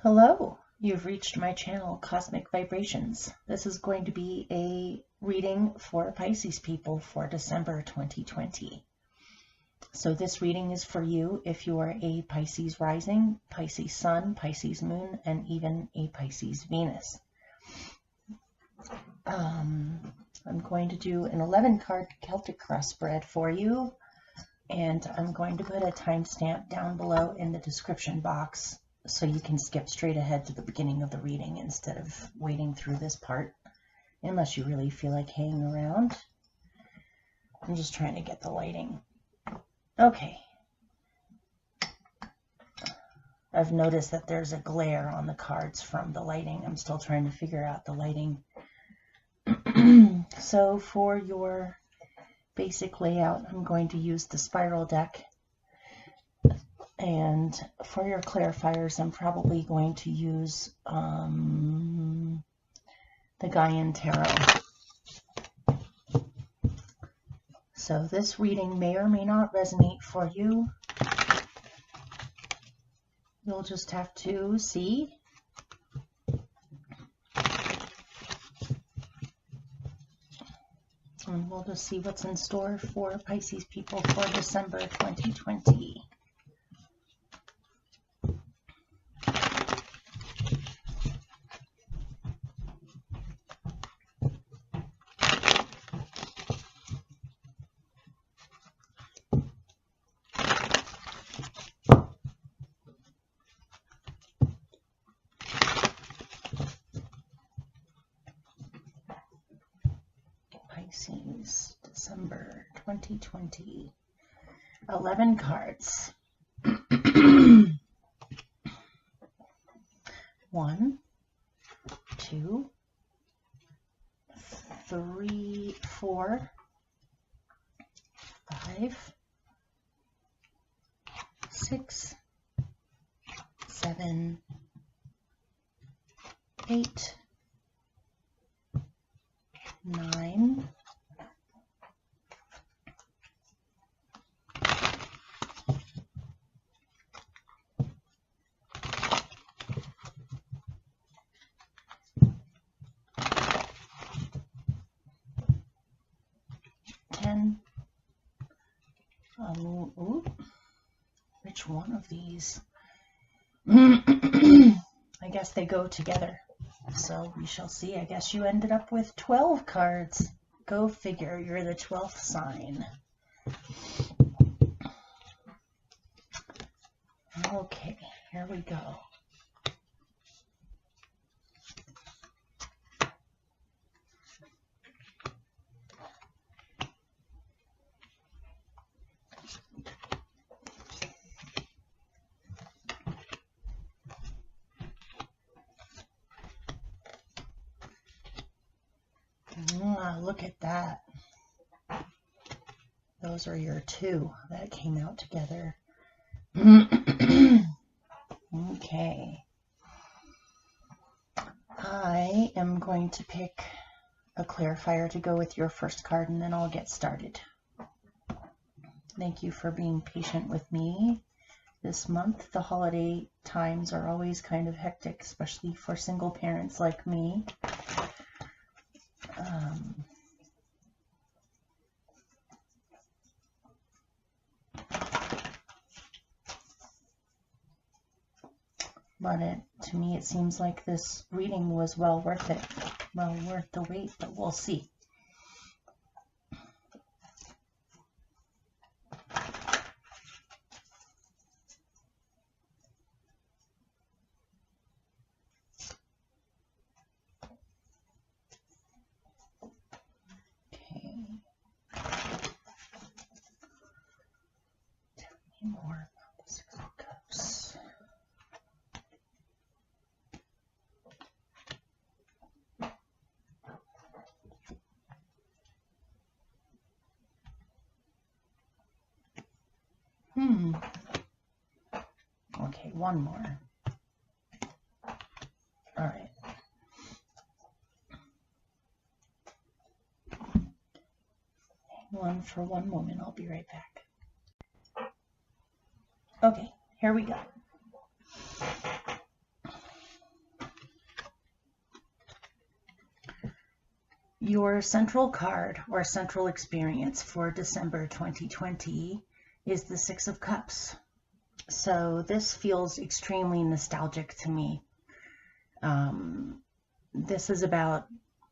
Hello, you've reached my channel, Cosmic Vibrations. This is going to be a reading for Pisces people for December 2020. So this reading is for you if you are a Pisces rising, Pisces sun, Pisces moon, and even a Pisces Venus. I'm going to do an 11-card Celtic cross spread for you, and I'm going to put a timestamp down below in the description box so you can skip straight ahead to the beginning of the reading instead of waiting through this part, unless you really feel like hanging around. I'm just trying to get the lighting. Okay. I've noticed that there's a glare on the cards from the lighting. I'm still trying to figure out the lighting. So for your basic layout, I'm going to use the spiral deck. And for your clarifiers, I'm probably going to use the Gaian Tarot. So this reading may or may not resonate for you. You'll just have to see. And we'll just see what's in store for Pisces people for December 2020. Pisces, December 2020. 11 cards. 1, 2, 3, 4, 5, 6, 7, 8, 9, 10. Which one of these? I guess they go together. So we shall see. I guess you ended up with 12 cards. Go figure, you're the 12th sign. Okay, here we go. Look at that. Those are your two that came out together. Okay. I am going to pick a clarifier to go with your first card, and then I'll get started. Thank you for being patient with me this month. The holiday times are always kind of hectic, especially for single parents like me. But to me, it seems like this reading was well worth it. Well worth the wait, but we'll see. Okay. Tell me more about the Six of Cups. Okay, one more. All right. Hang on for one moment. I'll be right back. Okay, here we go. Your central card or central experience for December 2020 is the Six of Cups. So this feels extremely nostalgic to me. This is about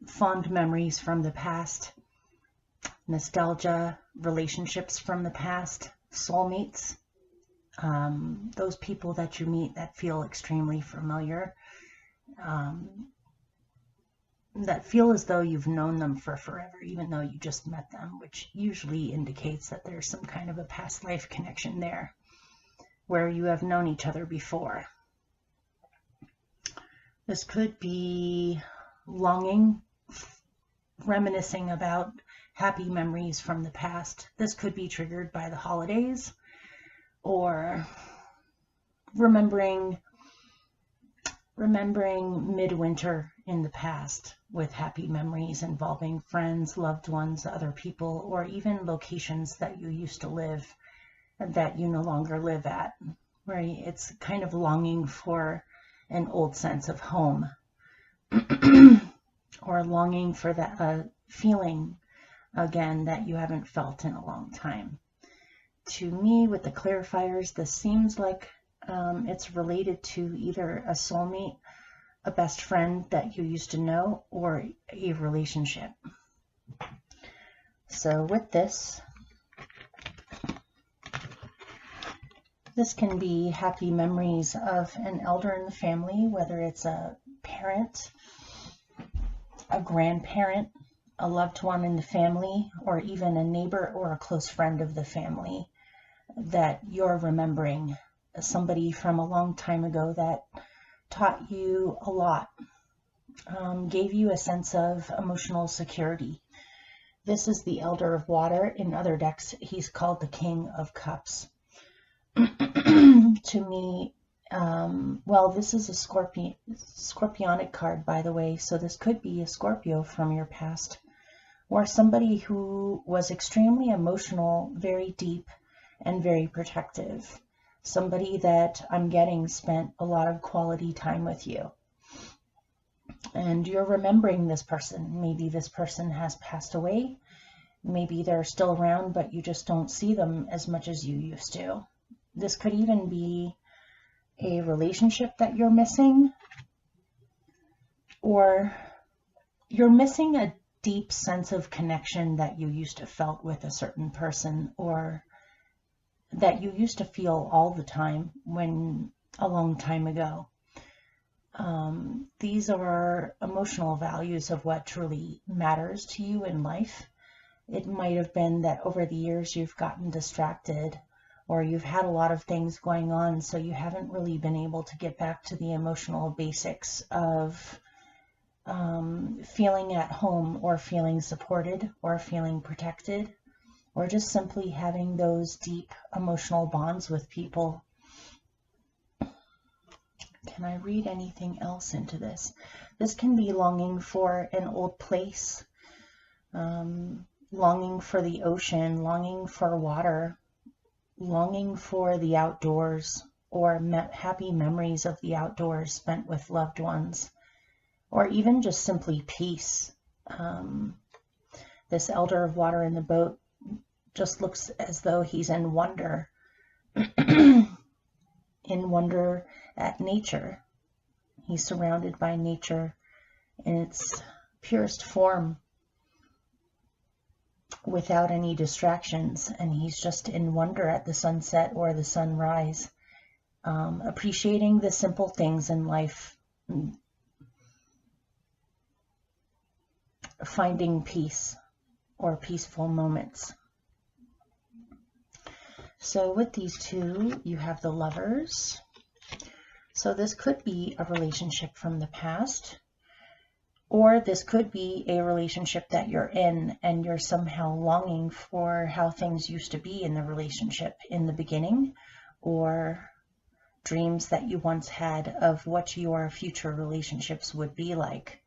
fond memories from the past, nostalgia, relationships from the past, soulmates, those people that you meet that feel extremely familiar, that feel as though you've known them for forever, even though you just met them, which usually indicates that there's some kind of a past life connection there where you have known each other before. This could be longing, reminiscing about happy memories from the past. This could be triggered by the holidays, or remembering midwinter in the past with happy memories involving friends, loved ones, other people, or even locations that you used to live and that you no longer live at, where it's kind of longing for an old sense of home or longing for that feeling again that you haven't felt in a long time. To me, with the clarifiers, this seems like it's related to either a soulmate, a best friend that you used to know, or a relationship. So with this can be happy memories of an elder in the family, whether it's a parent, a grandparent, a loved one in the family, or even a neighbor or a close friend of the family that you're remembering, somebody from a long time ago that taught you a lot, gave you a sense of emotional security. This is the Elder of Water. In other decks, he's called the King of Cups. To me, well, this is a scorpionic card, by the way, so this could be a Scorpio from your past, or somebody who was extremely emotional, very deep, and very protective. Somebody that I'm getting spent a lot of quality time with you. And you're remembering this person. Maybe this person has passed away. Maybe they're still around, but you just don't see them as much as you used to. This could even be a relationship that you're missing, or you're missing a deep sense of connection that you used to felt with a certain person, or that you used to feel all the time when a long time ago. These are emotional values of what truly matters to you in life. It might have been that over the years you've gotten distracted, or you've had a lot of things going on, so you haven't really been able to get back to the emotional basics of feeling at home, or feeling supported, or feeling protected, or just simply having those deep emotional bonds with people. Can I read anything else into this? This can be longing for an old place, longing for the ocean, longing for water, longing for the outdoors, or happy memories of the outdoors spent with loved ones, or even just simply peace. This Elder of Water in the boat just looks as though he's in wonder, in wonder at nature. He's surrounded by nature in its purest form, without any distractions, and he's just in wonder at the sunset or the sunrise, appreciating the simple things in life, finding peace or peaceful moments. So with these two, you have the Lovers. So this could be a relationship from the past, or this could be a relationship that you're in and you're somehow longing for how things used to be in the relationship in the beginning, or dreams that you once had of what your future relationships would be like.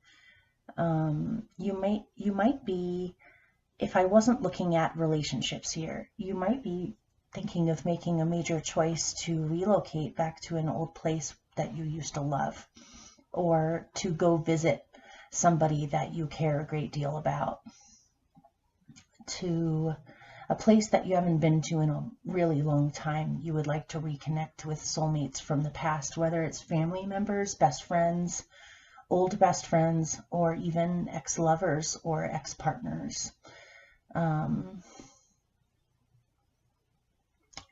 You might be, if I wasn't looking at relationships here, you might be thinking of making a major choice to relocate back to an old place that you used to love, or to go visit somebody that you care a great deal about, to a place that you haven't been to in a really long time. You would like to reconnect with soulmates from the past, whether it's family members, best friends, old best friends, or even ex-lovers or ex-partners.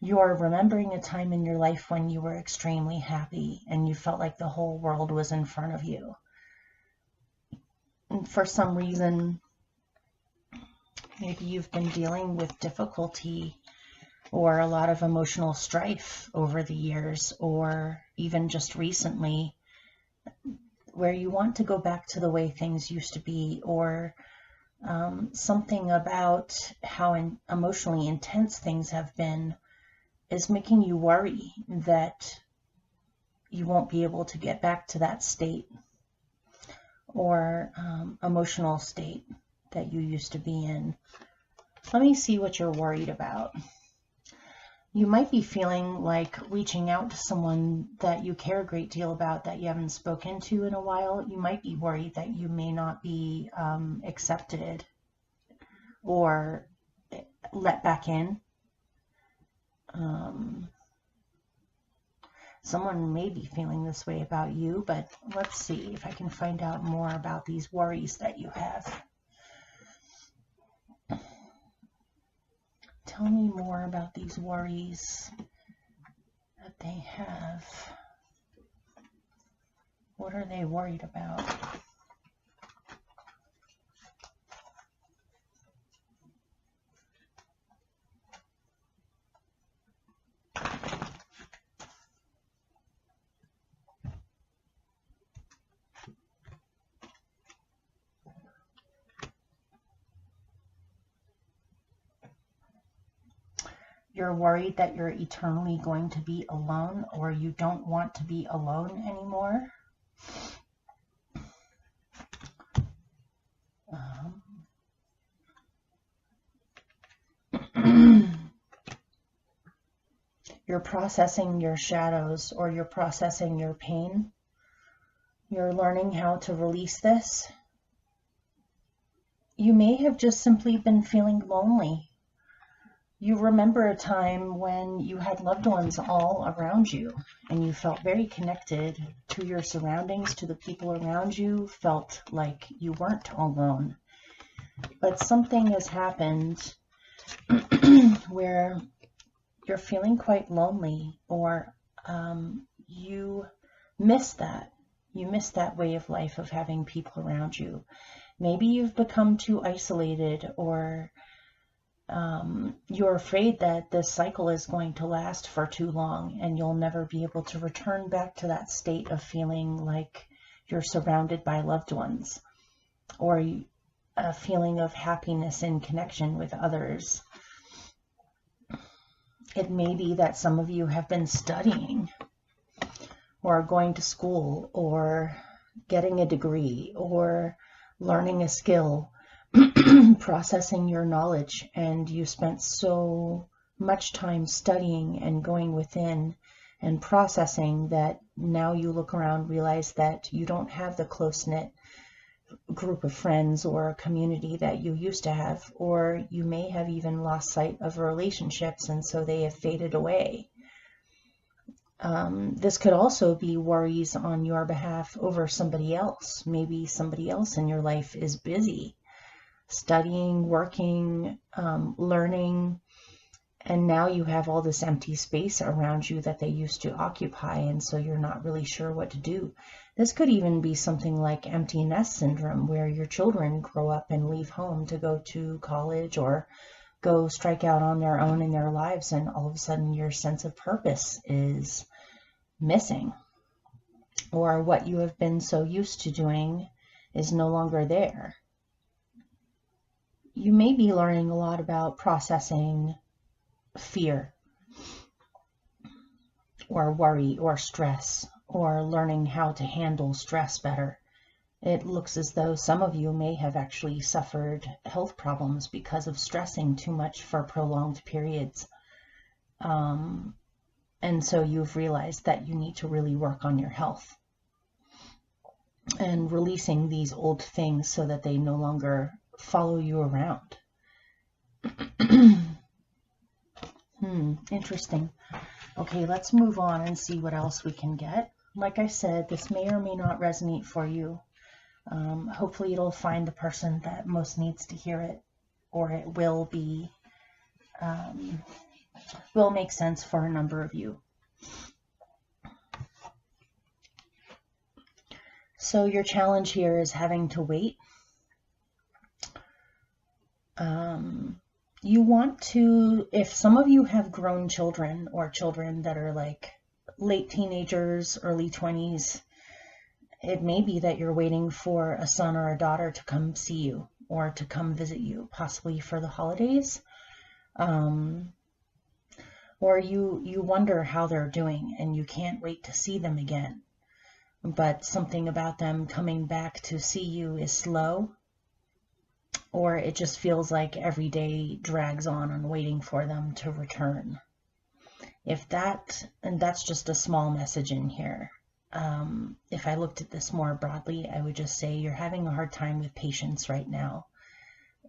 You're remembering a time in your life when you were extremely happy and you felt like the whole world was in front of you. And for some reason, maybe you've been dealing with difficulty or a lot of emotional strife over the years, or even just recently, where you want to go back to the way things used to be, or something about how emotionally intense things have been is making you worry that you won't be able to get back to that state or emotional state that you used to be in. Let me see what you're worried about. You might be feeling like reaching out to someone that you care a great deal about that you haven't spoken to in a while. You might be worried that you may not be accepted or let back in. Someone may be feeling this way about you, but let's see if I can find out more about these worries that you have. Tell me more about these worries that they have. What are they worried about? You're worried that you're eternally going to be alone, or you don't want to be alone anymore. You're processing your shadows, or you're processing your pain. You're learning how to release this. You may have just simply been feeling lonely. You remember a time when you had loved ones all around you and you felt very connected to your surroundings, to the people around you, felt like you weren't alone. But something has happened where you're feeling quite lonely, or you miss that. You miss that way of life of having people around you. Maybe you've become too isolated, or you're afraid that this cycle is going to last for too long and you'll never be able to return back to that state of feeling like you're surrounded by loved ones, or a feeling of happiness in connection with others. It may be that some of you have been studying or going to school or getting a degree or learning a skill, processing your knowledge, and you spent so much time studying and going within and processing that now you look around, realize that you don't have the close-knit group of friends or a community that you used to have, or you may have even lost sight of relationships and so they have faded away. This could also be worries on your behalf over somebody else. Maybe somebody else in your life is busy studying, working, learning, and now you have all this empty space around you that they used to occupy, and so you're not really sure what to do. This could even be something like empty nest syndrome, where your children grow up and leave home to go to college or go strike out on their own in their lives, and all of a sudden your sense of purpose is missing, or what you have been so used to doing is no longer there. You may be learning a lot about processing fear or worry or stress, or learning how to handle stress better. It looks as though some of you may have actually suffered health problems because of stressing too much for prolonged periods. And so you've realized that you need to really work on your health. and releasing these old things so that they no longer follow you around. Interesting. Okay, let's move on and see what else we can get. Like I said, this may or may not resonate for you. Hopefully it'll find the person that most needs to hear it, or it will make sense for a number of you. So your challenge here is having to wait. You want to, if some of you have grown children or children that are like late teenagers, early 20s, it may be that you're waiting for a son or a daughter to come see you or to come visit you, possibly for the holidays. Or you wonder how they're doing and you can't wait to see them again. But something about them coming back to see you is slow, or it just feels like every day drags on waiting for them to return. And that's just a small message in here. If I looked at this more broadly, I would just say you're having a hard time with patience right now.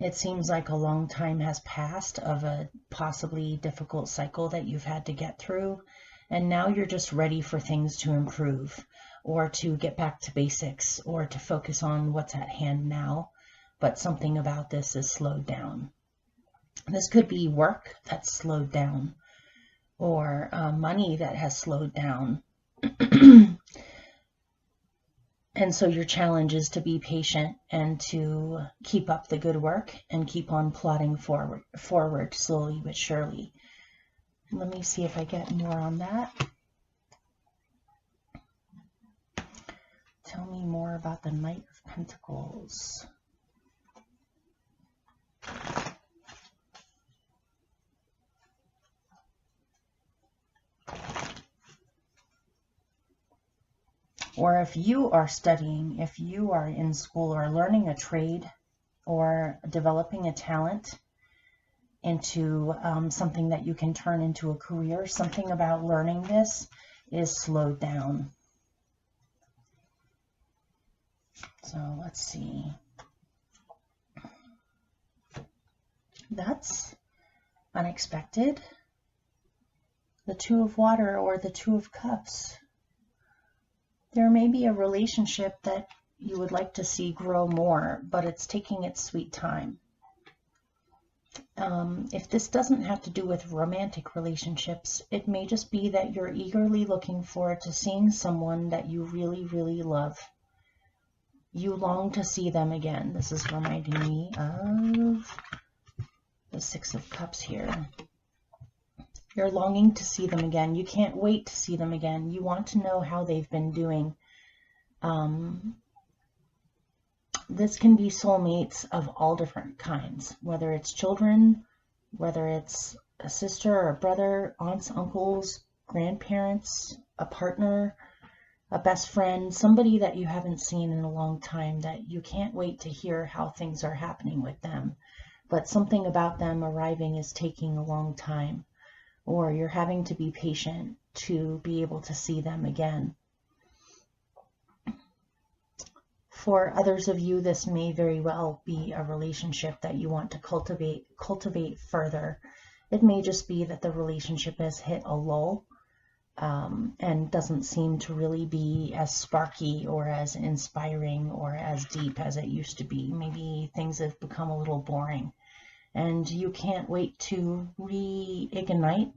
It seems like a long time has passed of a possibly difficult cycle that you've had to get through, and now you're just ready for things to improve, or to get back to basics, or to focus on what's at hand now. But something about this is slowed down. This could be work that's slowed down, or money that has slowed down. And so your challenge is to be patient and to keep up the good work and keep on plodding forward slowly but surely. Let me see if I get more on that. Tell me more about the Knight of Pentacles. Or if you are studying, if you are in school or learning a trade or developing a talent into something that you can turn into a career, something about learning this is slowed down. So let's see. That's unexpected. The Two of Water or the Two of Cups. There may be a relationship that you would like to see grow more, but it's taking its sweet time. If this doesn't have to do with romantic relationships, it may just be that you're eagerly looking forward to seeing someone that you really, really love. You long to see them again. This is reminding me of the Six of Cups here. You're longing to see them again. You can't wait to see them again. You want to know how they've been doing. This can be soulmates of all different kinds, whether it's children, whether it's a sister or a brother, aunts, uncles, grandparents, a partner, a best friend, somebody that you haven't seen in a long time that you can't wait to hear how things are happening with them. But something about them arriving is taking a long time, or you're having to be patient to be able to see them again. For others of you, this may very well be a relationship that you want to cultivate further. It may just be that the relationship has hit a lull and doesn't seem to really be as sparky or as inspiring or as deep as it used to be. Maybe things have become a little boring, and you can't wait to reignite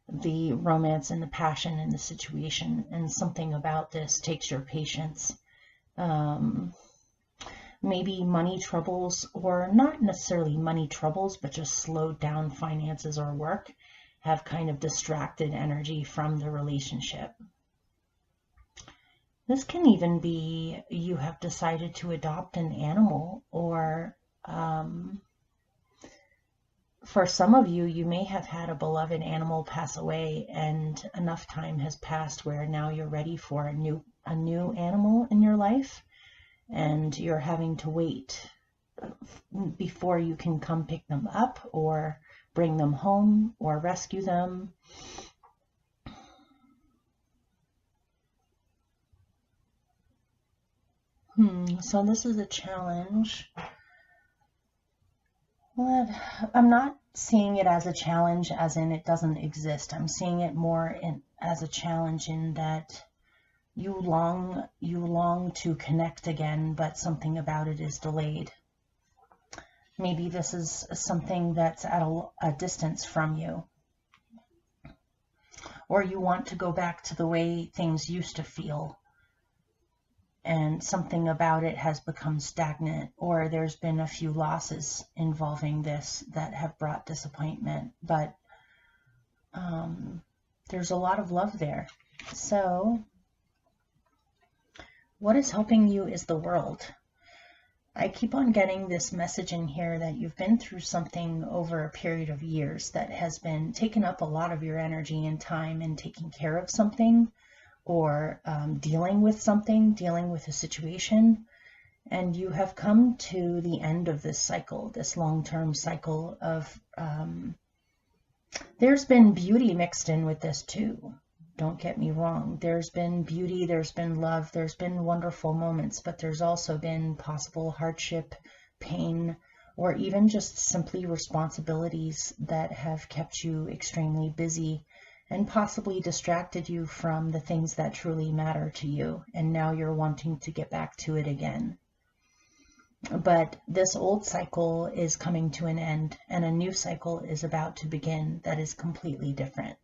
the romance and the passion in the situation. And something about this takes your patience. Maybe money troubles, or not necessarily money troubles, but just slowed down finances or work, have kind of distracted energy from the relationship. This can even be you have decided to adopt an animal, or for some of you, you may have had a beloved animal pass away, and enough time has passed where now you're ready for a new animal in your life, and you're having to wait before you can come pick them up or bring them home or rescue them. So this is a challenge. Well, I'm not seeing it as a challenge as in it doesn't exist. I'm seeing it more as a challenge in that you long to connect again, but something about it is delayed. Maybe this is something that's at a distance from you. Or you want to go back to the way things used to feel, and something about it has become stagnant, or there's been a few losses involving this that have brought disappointment, but there's a lot of love there. So what is helping you is the world. I keep on getting this message in here that you've been through something over a period of years that has been taking up a lot of your energy and time in taking care of something, or dealing with something, dealing with a situation, and you have come to the end of this cycle, this long-term cycle of, there's been beauty mixed in with this too. Don't get me wrong. There's been beauty, there's been love, there's been wonderful moments, but there's also been possible hardship, pain, or even just simply responsibilities that have kept you extremely busy and possibly distracted you from the things that truly matter to you. And now you're wanting to get back to it again. But this old cycle is coming to an end, and a new cycle is about to begin that is completely different.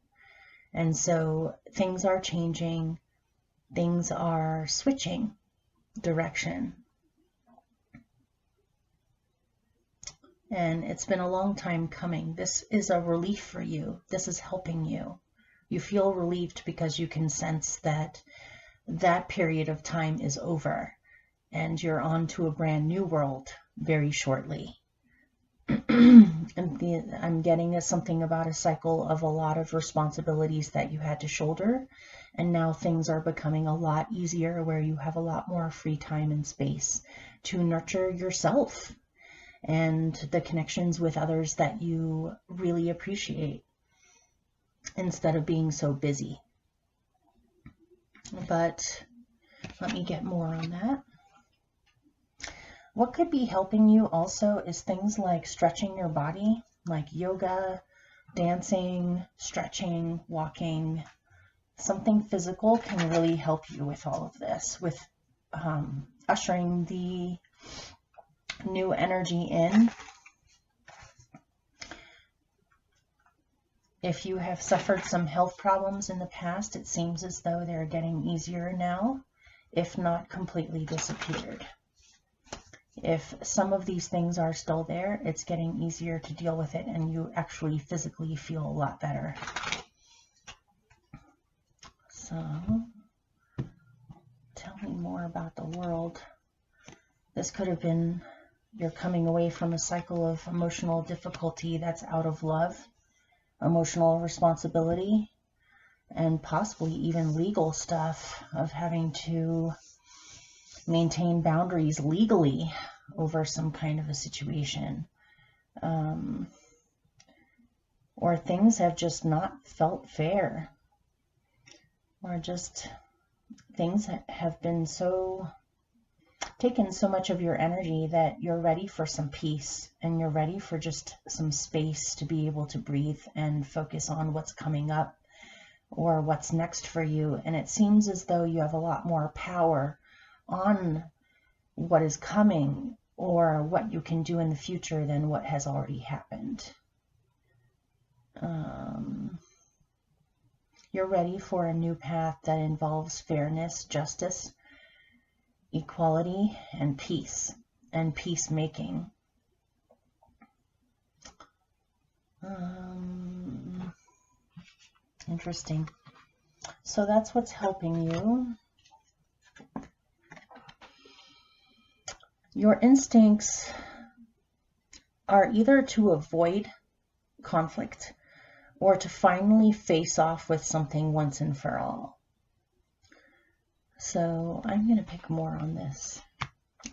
And so things are changing, things are switching direction. And it's been a long time coming. This is a relief for you. This is helping you. You feel relieved because you can sense that that period of time is over and you're on to a brand new world very shortly. And I'm getting something about a cycle of a lot of responsibilities that you had to shoulder, and now things are becoming a lot easier where you have a lot more free time and space to nurture yourself and the connections with others that you really appreciate instead of being so busy. But let me get more on that. What could be helping you also is things like stretching your body, like yoga, dancing, stretching, walking. Something physical can really help you with all of this, with ushering the new energy in. If you have suffered some health problems in the past, it seems as though they're getting easier now, if not completely disappeared. If some of these things are still there, it's getting easier to deal with it, and you actually physically feel a lot better. So, tell me more about the world. This could have been you're coming away from a cycle of emotional difficulty that's out of love, emotional responsibility, and possibly even legal stuff of having to maintain boundaries legally over some kind of a situation. Or things have just not felt fair. Or just things have been taken so much of your energy that you're ready for some peace, and you're ready for just some space to be able to breathe and focus on what's coming up or what's next for you. And it seems as though you have a lot more power on what is coming or what you can do in the future than what has already happened. You're ready for a new path that involves fairness, justice, equality, and peace, and peacemaking. Interesting. So that's what's helping you. Your instincts are either to avoid conflict or to finally face off with something once and for all. So I'm going to pick more on this.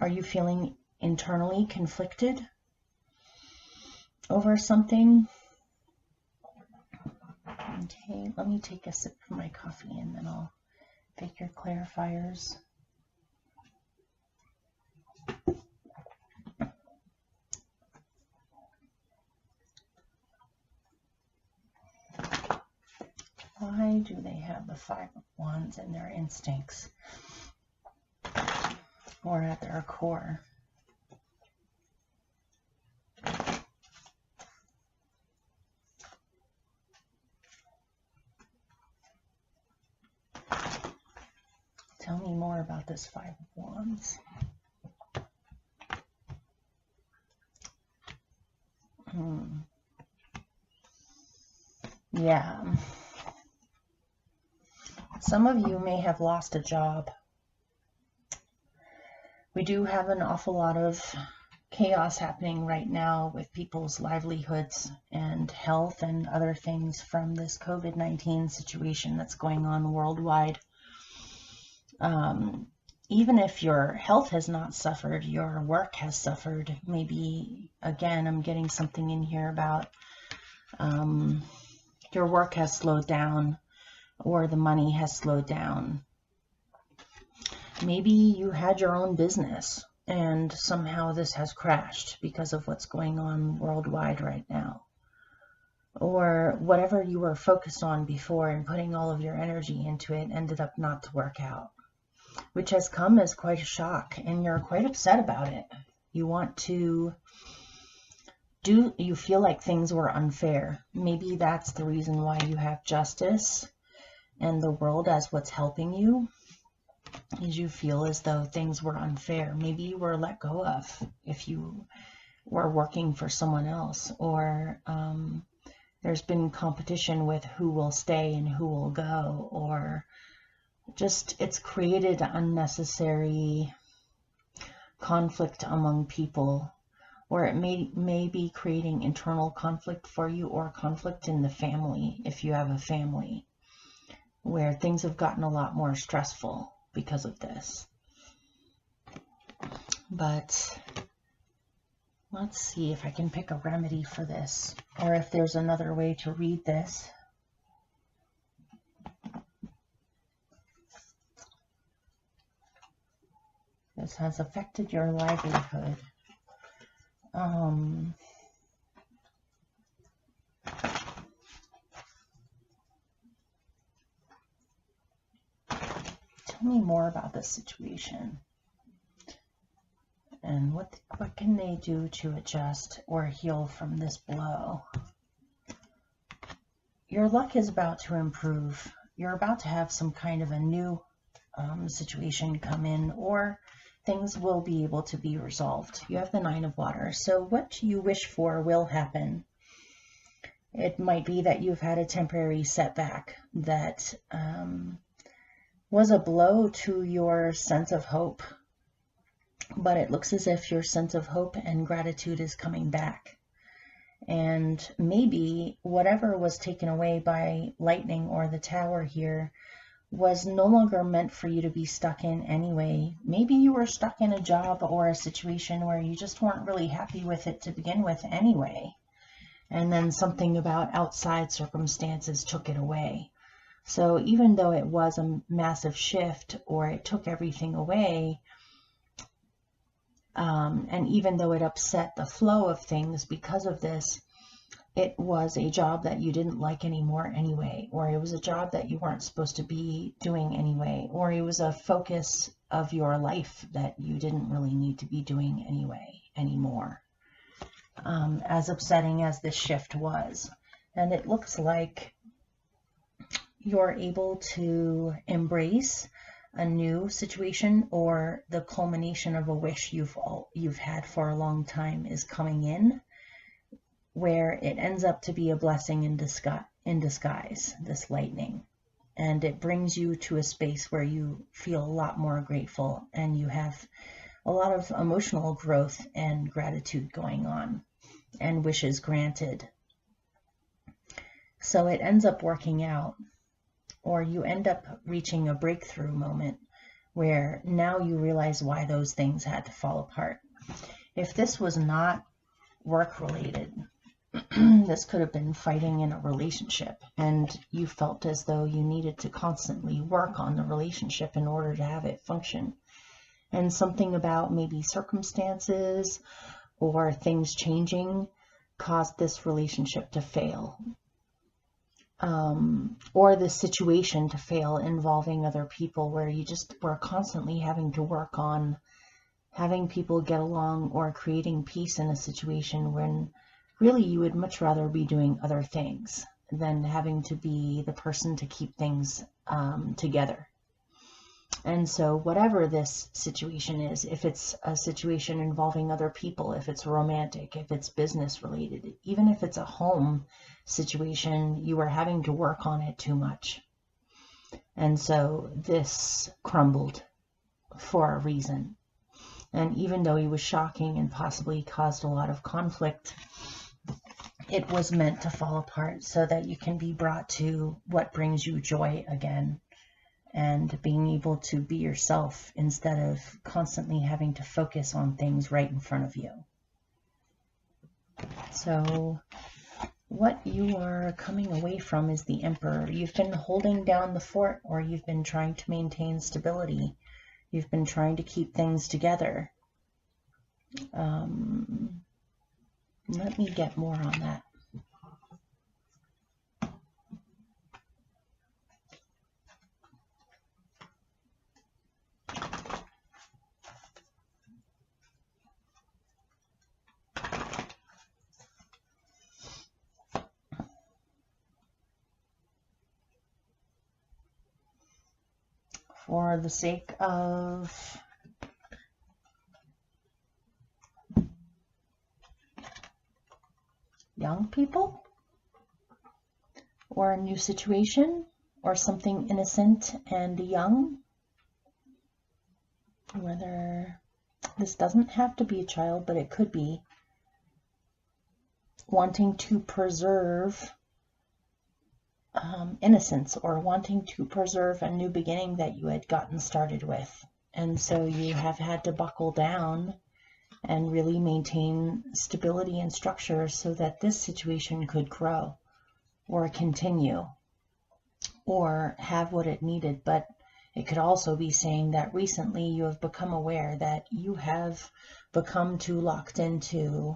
Are you feeling internally conflicted over something? Okay, let me take a sip of my coffee and then I'll pick your clarifiers. have the Five of Wands and their instincts, or at their core. Tell me more about this Five of Wands. Yeah. Some of you may have lost a job. We do have an awful lot of chaos happening right now with people's livelihoods and health and other things from this COVID-19 situation that's going on worldwide. Even if your health has not suffered, your work has suffered. Maybe, again, I'm getting something in here about your work has slowed down, or the money has slowed down. Maybe you had your own business and somehow this has crashed because of what's going on worldwide right now. Or whatever you were focused on before and putting all of your energy into it ended up not to work out, which has come as quite a shock, and you're quite upset about it. You want to you feel like things were unfair. Maybe that's the reason why you have justice and the world as what's helping you, is you feel as though things were unfair. Maybe you were let go of if you were working for someone else, or there's been competition with who will stay and who will go, or just it's created unnecessary conflict among people, or it may be creating internal conflict for you, or conflict in the family if you have a family, where things have gotten a lot more stressful because of this. But let's see if I can pick a remedy for this, or if there's another way to read this. This has affected your livelihood. Tell me more about this situation. And what can they do to adjust or heal from this blow? Your luck is about to improve. You're about to have some kind of a new situation come in, or things will be able to be resolved. You have the Nine of Water. So what you wish for will happen. It might be that you've had a temporary setback that was a blow to your sense of hope. But it looks as if your sense of hope and gratitude is coming back. And maybe whatever was taken away by lightning or the tower here was no longer meant for you to be stuck in anyway. Maybe you were stuck in a job or a situation where you just weren't really happy with it to begin with anyway. And then something about outside circumstances took it away. So even though it was a massive shift, or it took everything away, and even though it upset the flow of things because of this, it was a job that you didn't like anymore anyway, or it was a job that you weren't supposed to be doing anyway, or it was a focus of your life that you didn't really need to be doing anymore, as upsetting as this shift was. And it looks like you're able to embrace a new situation, or the culmination of a wish you've had for a long time is coming in, where it ends up to be a blessing in disguise, this lightning. And it brings you to a space where you feel a lot more grateful, and you have a lot of emotional growth and gratitude going on, and wishes granted. So it ends up working out, or you end up reaching a breakthrough moment where now you realize why those things had to fall apart. If this was not work related, this could have been fighting in a relationship, and you felt as though you needed to constantly work on the relationship in order to have it function. And something about maybe circumstances or things changing caused this relationship to fail. or the situation to fail involving other people, where you just were constantly having to work on having people get along or creating peace in a situation when really you would much rather be doing other things than having to be the person to keep things together. And so whatever this situation is, if it's a situation involving other people, if it's romantic, if it's business related, even if it's a home situation, you are having to work on it too much. And so this crumbled for a reason. And even though he was shocking and possibly caused a lot of conflict, it was meant to fall apart so that you can be brought to what brings you joy again, and being able to be yourself instead of constantly having to focus on things right in front of you. So what you are coming away from is the Emperor. You've been holding down the fort, or you've been trying to maintain stability. You've been trying to keep things together. Let me get more on that. For the sake of young people, or a new situation, or something innocent and young, whether this doesn't have to be a child, but it could be, wanting to preserve innocence, or wanting to preserve a new beginning that you had gotten started with. And so you have had to buckle down and really maintain stability and structure so that this situation could grow or continue or have what it needed. But it could also be saying that recently you have become aware that you have become too locked into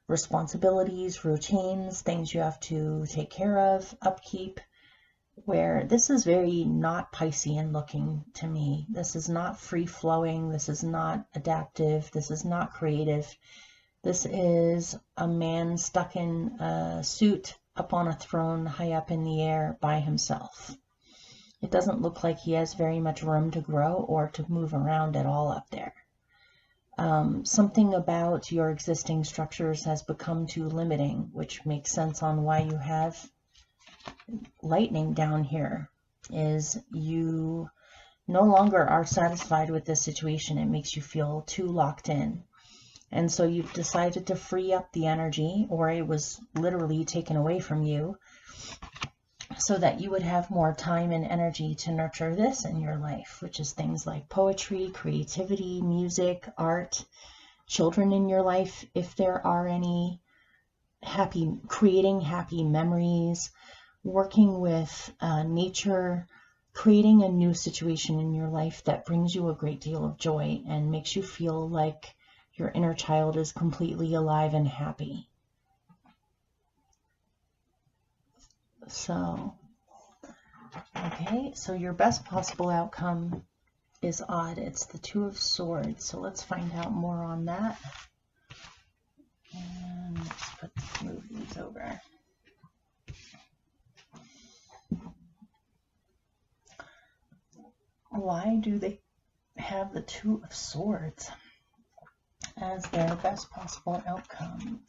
responsibilities, routines, things you have to take care of, upkeep, where this is very not Piscean looking to me. This is not free-flowing. This is not adaptive. This is not creative. This is a man stuck in a suit up on a throne high up in the air by himself. It doesn't look like he has very much room to grow or to move around at all up there. Something about your existing structures has become too limiting, which makes sense on why you have lightning down here. Is you no longer are satisfied with this situation. It makes you feel too locked in. And so you've decided to free up the energy, or it was literally taken away from you, so that you would have more time and energy to nurture this in your life, which is things like poetry, creativity, music, art, children in your life, if there are any, creating happy memories, working with nature, creating a new situation in your life that brings you a great deal of joy and makes you feel like your inner child is completely alive and happy. So, okay, so your best possible outcome is odd. It's the Two of Swords. So let's find out more on that. And let's move these over. Why do they have the Two of Swords as their best possible outcome?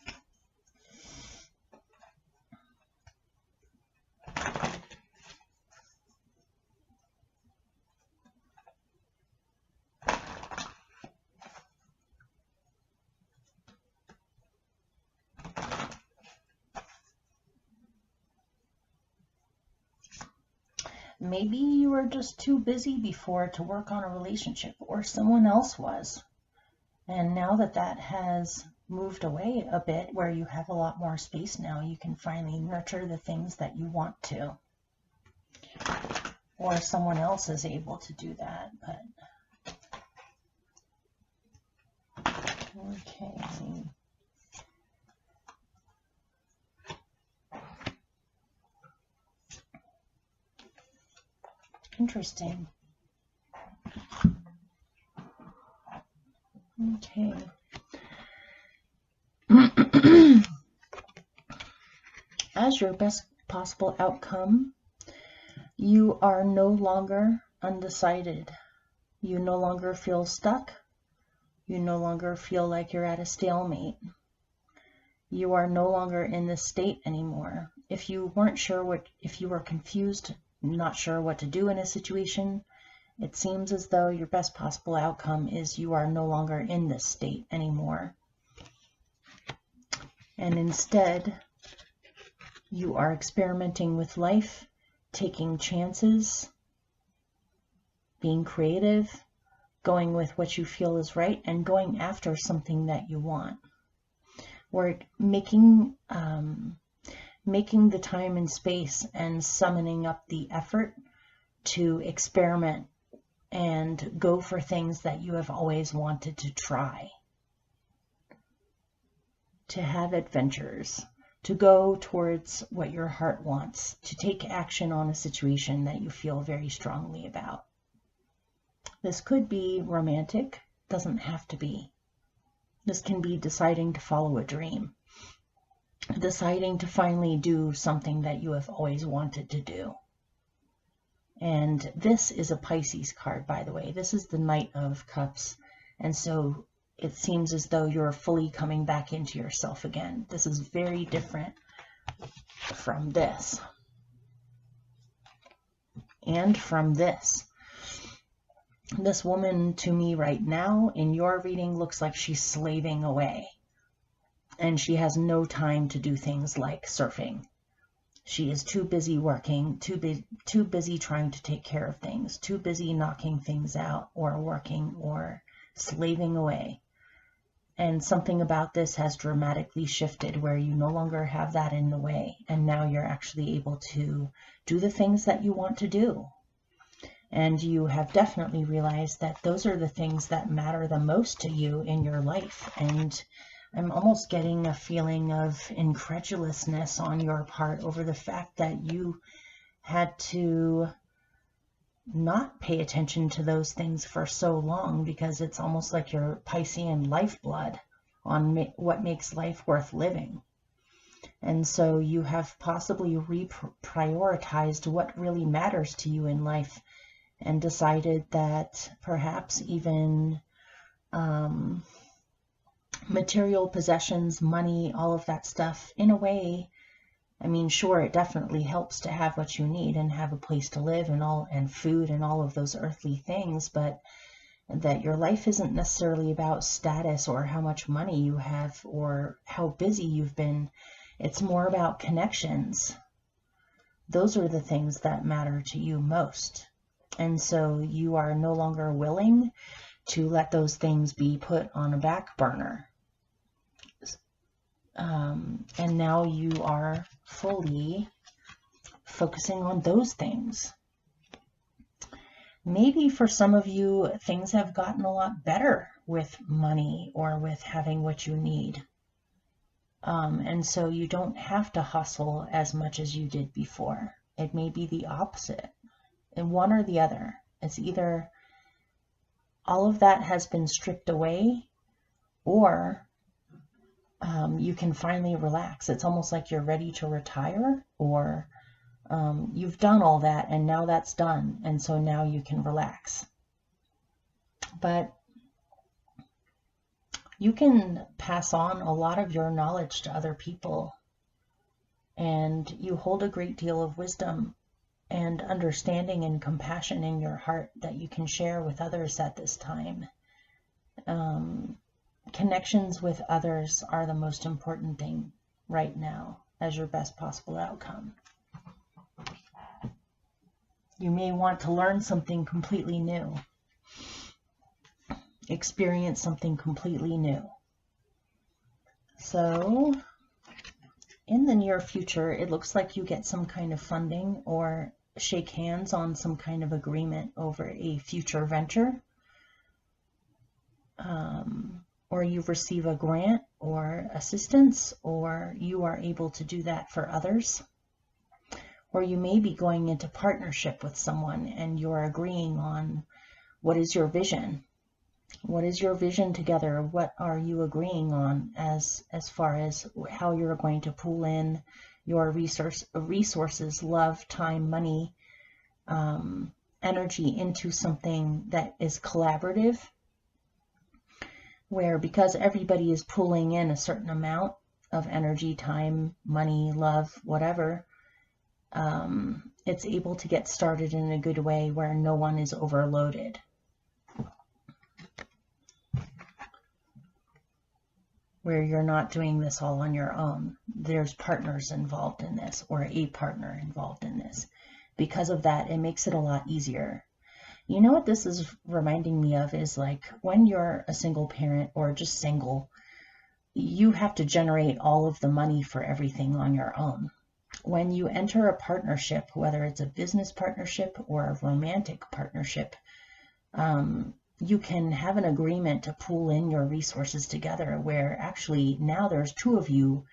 Maybe you were just too busy before to work on a relationship, or someone else was. And now that that has moved away a bit, where you have a lot more space now, you can finally nurture the things that you want to. Or someone else is able to do that, but okay. Interesting. Okay. As your best possible outcome, you are no longer undecided. You no longer feel stuck. You no longer feel like you're at a stalemate. You are no longer in this state anymore. If you weren't sure if you were confused, not sure what to do in a situation, it seems as though your best possible outcome is you are no longer in this state anymore. And instead, you are experimenting with life, taking chances, being creative, going with what you feel is right, and going after something that you want. We're making the time and space and summoning up the effort to experiment and go for things that you have always wanted to try, to have adventures, to go towards what your heart wants, to take action on a situation that you feel very strongly about. This could be romantic, doesn't have to be. This can be deciding to follow a dream, deciding to finally do something that you have always wanted to do. And this is a Pisces card, by the way. This is the Knight of Cups. And so it seems as though you're fully coming back into yourself again. This is very different from this. And from this. This woman to me right now in your reading looks like she's slaving away. And she has no time to do things like surfing. She is too busy working, too busy trying to take care of things, too busy knocking things out or working or slaving away. And something about this has dramatically shifted where you no longer have that in the way. And now you're actually able to do the things that you want to do. And you have definitely realized that those are the things that matter the most to you in your life. And I'm almost getting a feeling of incredulousness on your part over the fact that you had to not pay attention to those things for so long, because it's almost like your Piscean lifeblood on what makes life worth living. And so you have possibly reprioritized what really matters to you in life and decided that perhaps even material possessions, money, all of that stuff, in a way, I mean, sure, it definitely helps to have what you need and have a place to live and food and all of those earthly things, but that your life isn't necessarily about status or how much money you have or how busy you've been. It's more about connections. Those are the things that matter to you most. And so you are no longer willing to let those things be put on a back burner. And now you are fully focusing on those things. Maybe for some of you, things have gotten a lot better with money or with having what you need. And so you don't have to hustle as much as you did before. It may be the opposite. And one or the other. It's either all of that has been stripped away, or you can finally relax. It's almost like you're ready to retire, or you've done all that and now that's done. And so now you can relax. But you can pass on a lot of your knowledge to other people. And you hold a great deal of wisdom and understanding and compassion in your heart that you can share with others at this time. Connections with others are the most important thing right now as your best possible outcome. You may want to learn something completely new, experience something completely new. So in the near future, it looks like you get some kind of funding or shake hands on some kind of agreement over a future venture. Or you receive a grant or assistance, or you are able to do that for others. Or you may be going into partnership with someone and you're agreeing on what is your vision. What is your vision together? What are you agreeing on as far as how you're going to pool in your resources, love, time, money, energy into something that is collaborative, where because everybody is pulling in a certain amount of energy, time, money, love, whatever, it's able to get started in a good way where no one is overloaded. Where you're not doing this all on your own. There's partners involved in this, or a partner involved in this. Because of that, it makes it a lot easier. You know what this is reminding me of is like when you're a single parent or just single, you have to generate all of the money for everything on your own. When you enter a partnership, whether it's a business partnership or a romantic partnership, you can have an agreement to pool in your resources together where actually now there's two of you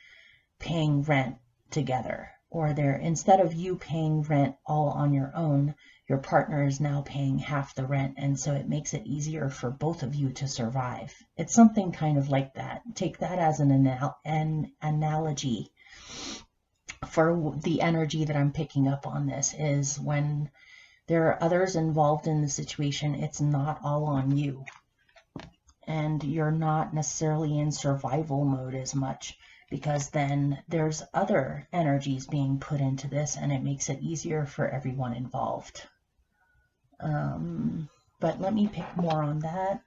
paying rent together, or instead of you paying rent all on your own, your partner is now paying half the rent, and so it makes it easier for both of you to survive. It's something kind of like that. Take that as an analogy for the energy that I'm picking up on this is when there are others involved in the situation, it's not all on you. And you're not necessarily in survival mode as much because then there's other energies being put into this and it makes it easier for everyone involved. But let me pick more on that.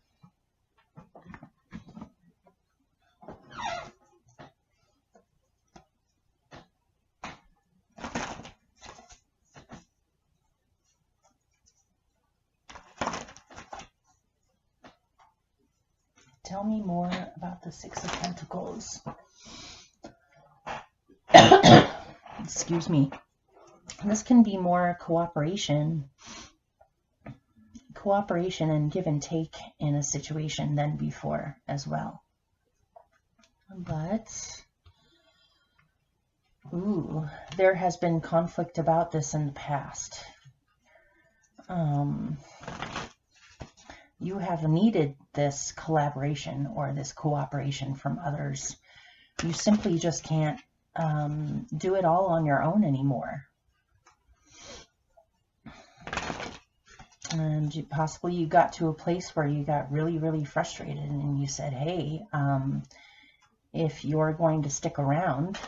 Tell me more about the Six of Pentacles. Excuse me. This can be more cooperation and give and take in a situation than before as well. But, there has been conflict about this in the past. You have needed this collaboration or this cooperation from others. You simply just can't do it all on your own anymore. And possibly you got to a place where you got really, really frustrated and you said, hey, if you're going to stick around,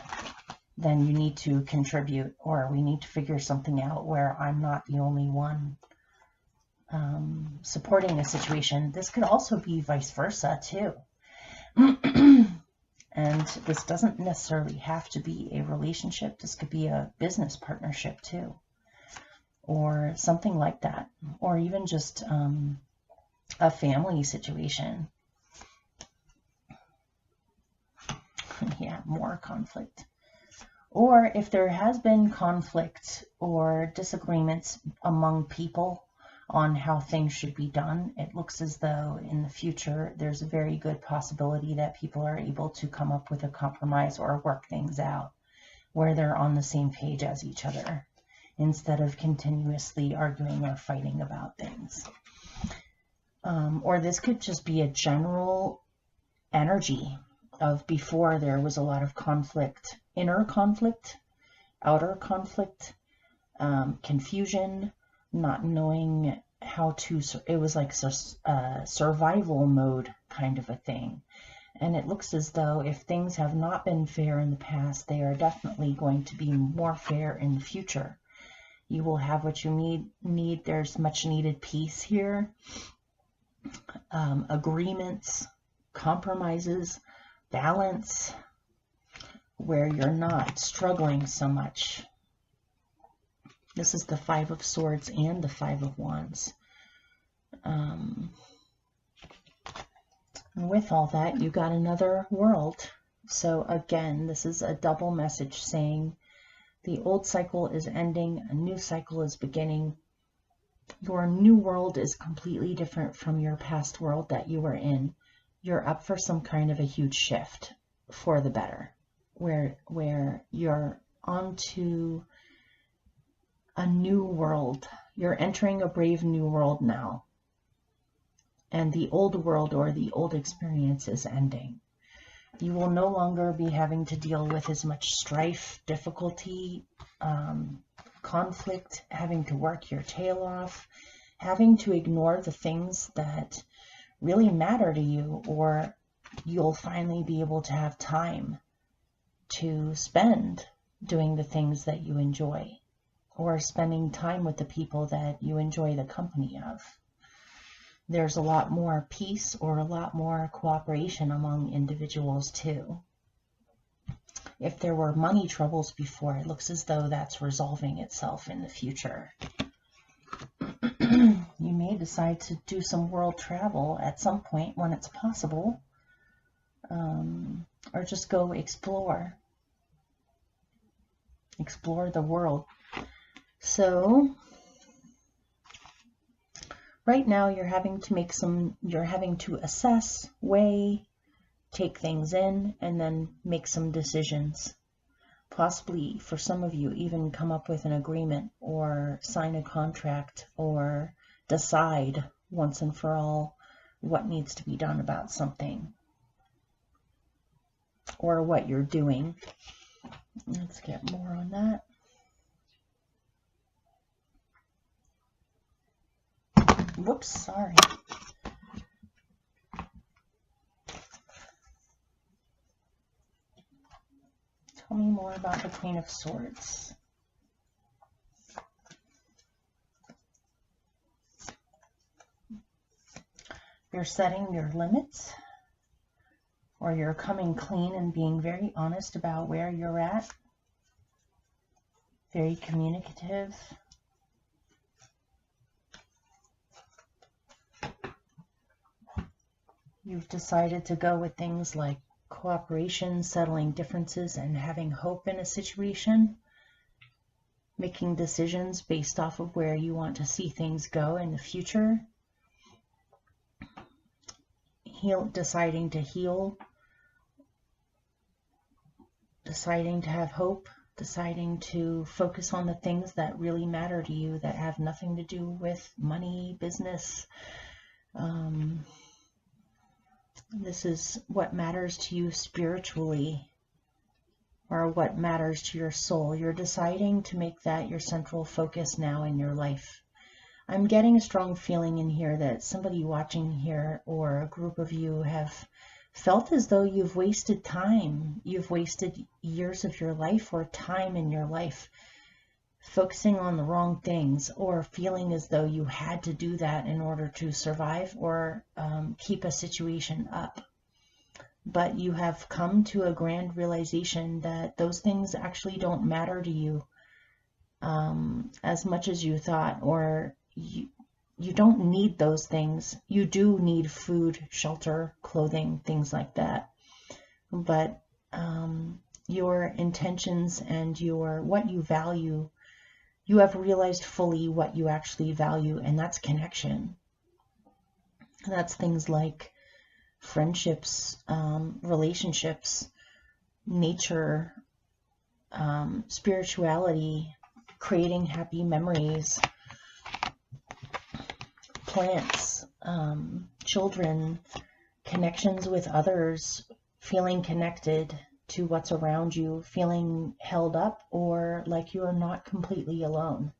then you need to contribute, or we need to figure something out where I'm not the only one supporting a situation. This could also be vice versa too. And this doesn't necessarily have to be a relationship. This could be a business partnership too, or something like that, or even just a family situation. Yeah, more conflict. Or if there has been conflict or disagreements among people on how things should be done, it looks as though in the future there's a very good possibility that people are able to come up with a compromise or work things out where they're on the same page as each other instead of continuously arguing or fighting about things. Or this could just be a general energy of before there was a lot of conflict, inner conflict, outer conflict, confusion, not knowing how to, it was like a survival mode kind of a thing. And it looks as though if things have not been fair in the past, they are definitely going to be more fair in the future. You will have what you need. There's much needed peace here. Agreements, compromises, balance, where you're not struggling so much. This is the Five of Swords and the Five of Wands. And with all that, you got another world. So again, this is a double message saying the old cycle is ending, a new cycle is beginning. Your new world is completely different from your past world that you were in. You're up for some kind of a huge shift for the better, where you're onto a new world. You're entering a brave new world now. And the old world or the old experience is ending. You will no longer be having to deal with as much strife, difficulty, conflict, having to work your tail off, having to ignore the things that really matter to you, or you'll finally be able to have time to spend doing the things that you enjoy, or spending time with the people that you enjoy the company of. There's a lot more peace or a lot more cooperation among individuals too. If there were money troubles before, it looks as though that's resolving itself in the future. You may decide to do some world travel at some point when it's possible, or just go explore the world. So right now you're having to assess, weigh, take things in, and then make some decisions. Possibly, for some of you, even come up with an agreement or sign a contract or decide once and for all what needs to be done about something or what you're doing. Let's get more on that. Whoops, sorry. Tell me more about the Queen of Swords. You're setting your limits, or you're coming clean and being very honest about where you're at. Very communicative. You've decided to go with things like cooperation, settling differences, and having hope in a situation. Making decisions based off of where you want to see things go in the future. Deciding to heal. Deciding to have hope. Deciding to focus on the things that really matter to you, that have nothing to do with money, business. This is what matters to you spiritually, or what matters to your soul. You're deciding to make that your central focus now in your life. I'm getting a strong feeling in here that somebody watching here, or a group of you, have felt as though you've wasted time. You've wasted years of your life or time in your life focusing on the wrong things, or feeling as though you had to do that in order to survive or keep a situation up. But you have come to a grand realization that those things actually don't matter to you as much as you thought, or you don't need those things. You do need food, shelter, clothing, things like that. But your intentions and what you value, you have realized fully what you actually value, and that's connection. That's things like friendships, relationships, nature, spirituality, creating happy memories, plants, children, connections with others, feeling connected to what's around you, feeling held up or like you are not completely alone.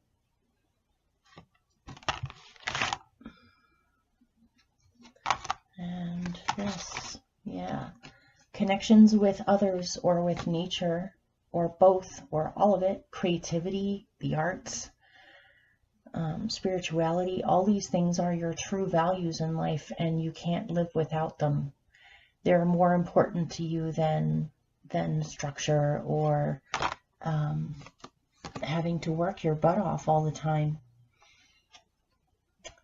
And this, yeah, connections with others or with nature, or both or all of it, creativity, the arts, spirituality, all these things are your true values in life, and you can't live without them. They're more important to you than structure or having to work your butt off all the time.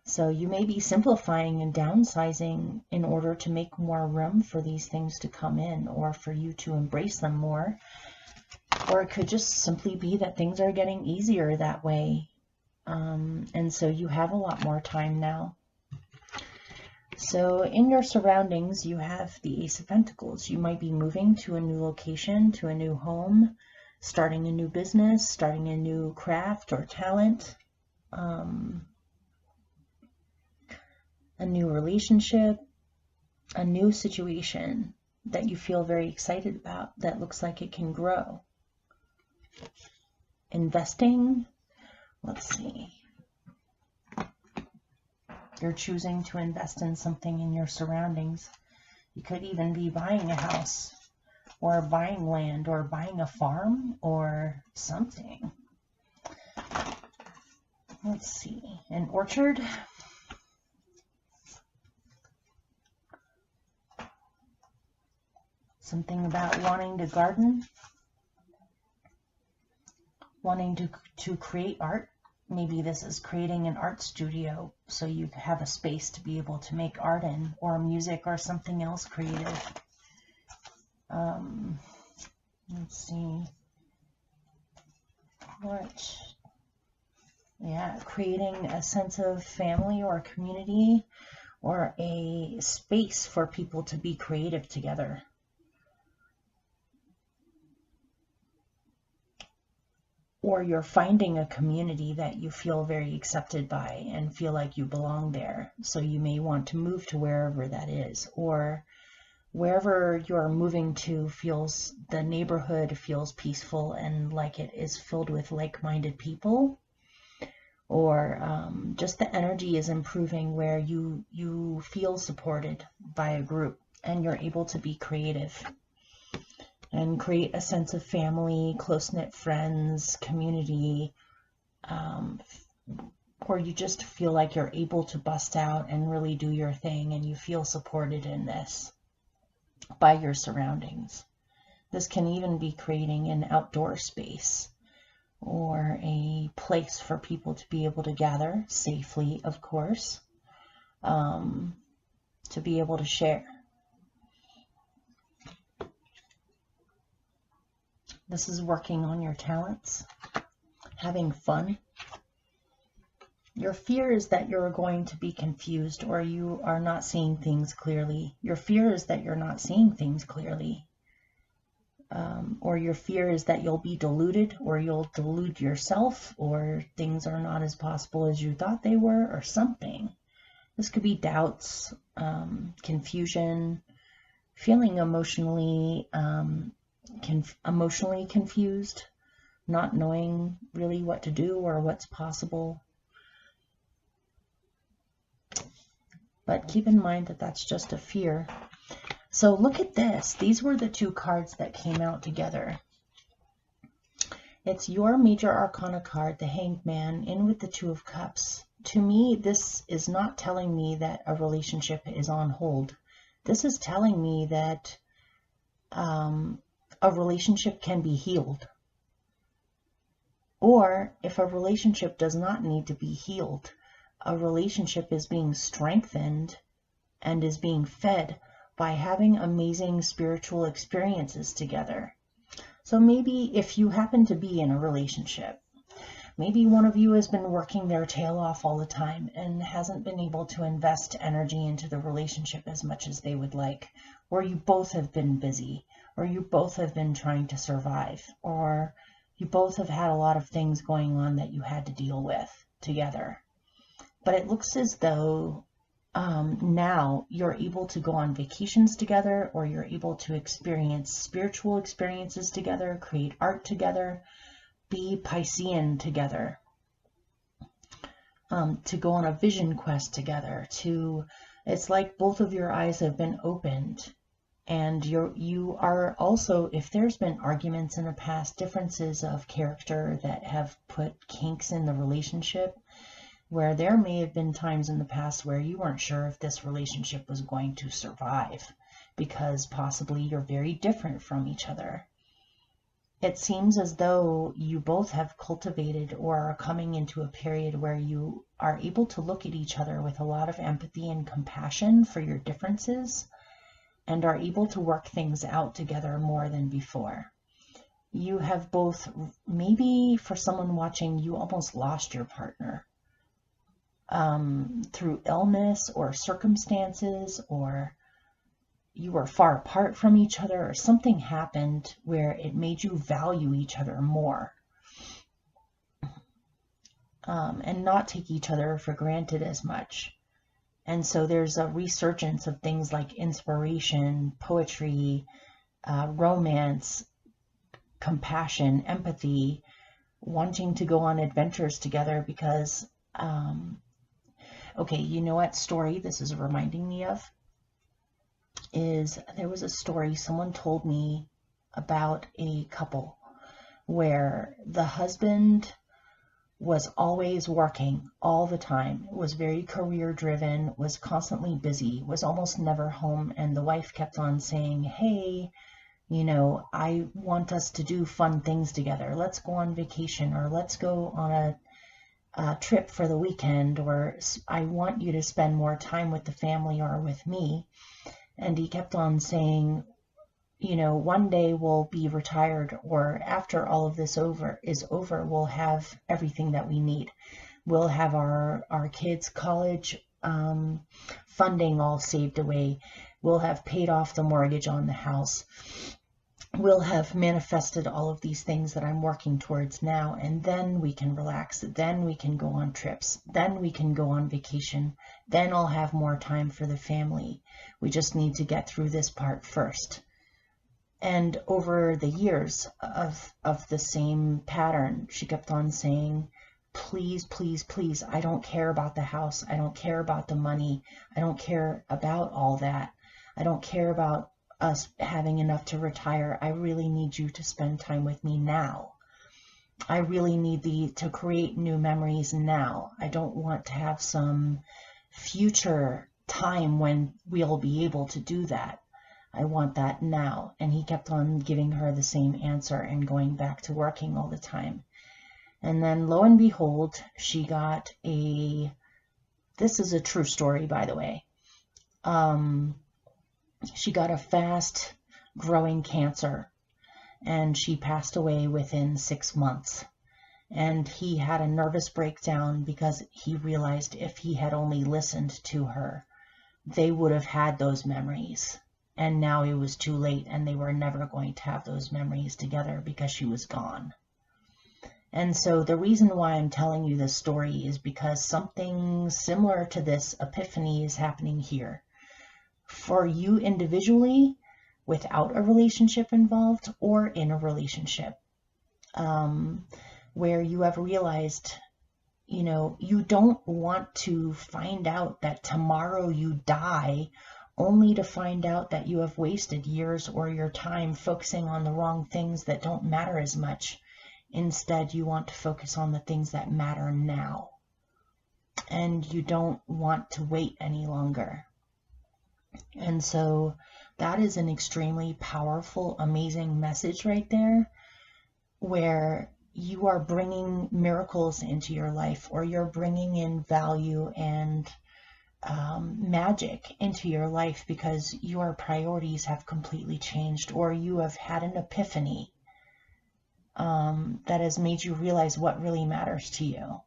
So you may be simplifying and downsizing in order to make more room for these things to come in, or for you to embrace them more. Or it could just simply be that things are getting easier that way. And so you have a lot more time now. So in your surroundings, you have the Ace of Pentacles. You might be moving to a new location, to a new home, starting a new business, starting a new craft or talent, a new relationship, a new situation that you feel very excited about that looks like it can grow. Investing, let's see. You're choosing to invest in something in your surroundings. You could even be buying a house or buying land or buying a farm or something. Let's see, an orchard. Something about wanting to garden, wanting to create art. Maybe this is creating an art studio so you have a space to be able to make art in, or music or something else creative. Let's see. Creating a sense of family or community or a space for people to be creative together. Or you're finding a community that you feel very accepted by and feel like you belong there. So you may want to move to wherever that is, or wherever you're moving to feels, the neighborhood feels peaceful and like it is filled with like-minded people, or just the energy is improving where you feel supported by a group and you're able to be creative and create a sense of family, close-knit friends, community, or you just feel like you're able to bust out and really do your thing and you feel supported in this by your surroundings. This can even be creating an outdoor space or a place for people to be able to gather safely, of course, to be able to share. This is working on your talents, having fun. Your fear is that you're going to be confused or you are not seeing things clearly. Your fear is that you're not seeing things clearly. Or your fear is that you'll be deluded or you'll delude yourself or things are not as possible as you thought they were or something. This could be doubts, confusion, feeling emotionally confused, not knowing really what to do or what's possible. But keep in mind that that's just a fear. So look at this. These were the two cards that came out together. It's your major arcana card, the Hanged Man, in with the Two of Cups. To me, this is not telling me that a relationship is on hold. This is telling me that a relationship can be healed. Or if a relationship does not need to be healed, a relationship is being strengthened and is being fed by having amazing spiritual experiences together. So maybe if you happen to be in a relationship, maybe one of you has been working their tail off all the time and hasn't been able to invest energy into the relationship as much as they would like, or you both have been busy, or you both have been trying to survive, or you both have had a lot of things going on that you had to deal with together. But it looks as though now you're able to go on vacations together, or you're able to experience spiritual experiences together, create art together, be Piscean together, to go on a vision quest together. It's like both of your eyes have been opened, and you are also, if there's been arguments in the past, differences of character that have put kinks in the relationship, where there may have been times in the past where you weren't sure if this relationship was going to survive because possibly you're very different from each other. It seems as though you both have cultivated or are coming into a period where you are able to look at each other with a lot of empathy and compassion for your differences and are able to work things out together more than before. You have both, maybe for someone watching, you almost lost your partner. Through illness or circumstances, or you were far apart from each other, or something happened where it made you value each other more, and not take each other for granted as much. And so there's a resurgence of things like inspiration, poetry, romance, compassion, empathy, wanting to go on adventures together because, okay, you know what story this is reminding me of? Is there was a story someone told me about a couple where the husband was always working all the time, was very career driven, was constantly busy, was almost never home, and the wife kept on saying, hey, you know, I want us to do fun things together. Let's go on vacation, or let's go on a trip for the weekend, or I want you to spend more time with the family or with me. And he kept on saying, you know, one day we'll be retired, or after all of this is over, we'll have everything that we need. We'll have our kids' college funding all saved away. We'll have paid off the mortgage on the house. We'll have manifested all of these things that I'm working towards now, and then we can relax. Then we can go on trips. Then we can go on vacation. Then I'll have more time for the family. We just need to get through this part first. And over the years of the same pattern, she kept on saying, please, please, please, I don't care about the house. I don't care about the money. I don't care about all that. I don't care about us having enough to retire. I really need you to spend time with me now. I really need to create new memories now. I don't want to have some future time when we'll be able to do that. I want that now. And he kept on giving her the same answer and going back to working all the time. And then lo and behold, she got this is a true story, by the way. She got a fast growing cancer, and she passed away within 6 months. And he had a nervous breakdown because he realized if he had only listened to her, they would have had those memories. And now it was too late, and they were never going to have those memories together because she was gone. And so the reason why I'm telling you this story is because something similar to this epiphany is happening here. For you individually, without a relationship involved, or in a relationship, where you have realized, you know, you don't want to find out that tomorrow you die, only to find out that you have wasted years or your time focusing on the wrong things that don't matter as much. Instead, you want to focus on the things that matter now. And you don't want to wait any longer. And so that is an extremely powerful, amazing message right there, where you are bringing miracles into your life, or you're bringing in value and magic into your life because your priorities have completely changed, or you have had an epiphany that has made you realize what really matters to you.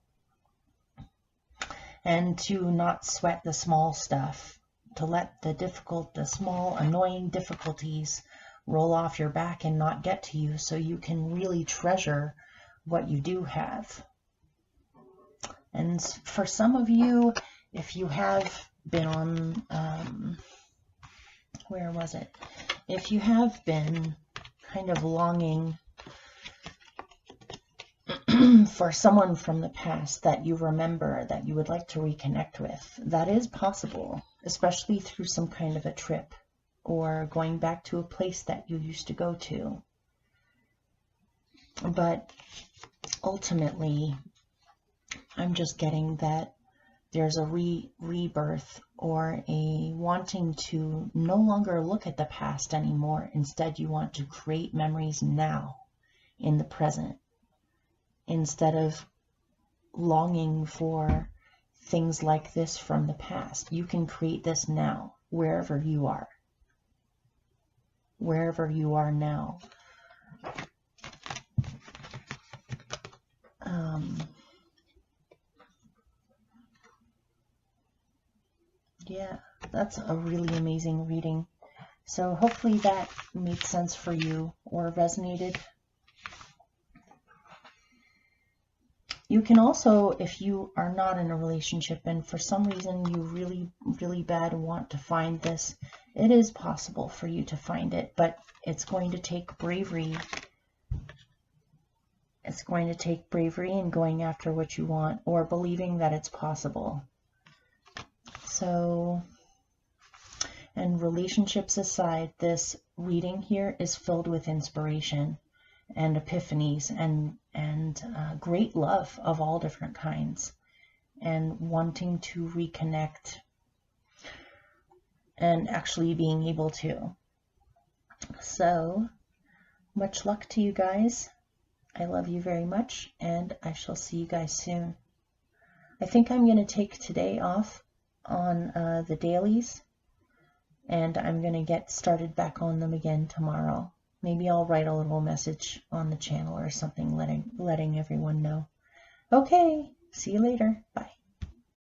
And to not sweat the small stuff, to let the small, annoying difficulties roll off your back and not get to you, so you can really treasure what you do have. And for some of you, if you have been on, where was it? If you have been kind of longing for someone from the past that you remember, that you would like to reconnect with, that is possible, especially through some kind of a trip or going back to a place that you used to go to. But ultimately, I'm just getting that there's a rebirth, or a wanting to no longer look at the past anymore. Instead, you want to create memories now in the present, instead of longing for things like this from the past. You can create this now, wherever you are. Wherever you are now. Yeah, that's a really amazing reading. So hopefully that made sense for you or resonated. You can also, if you are not in a relationship and for some reason you really bad want to find this, it is possible for you to find it, but it's going to take bravery. It's going to take bravery in going after what you want or believing that it's possible. So, and relationships aside, this reading here is filled with inspiration and epiphanies and great love of all different kinds, and wanting to reconnect and actually being able to. So much luck to you guys. I love you very much, and I shall see you guys soon. I think I'm going to take today off on the dailies, and I'm going to get started back on them again tomorrow. Maybe I'll write a little message on the channel or something letting everyone know. Okay, see you later. Bye.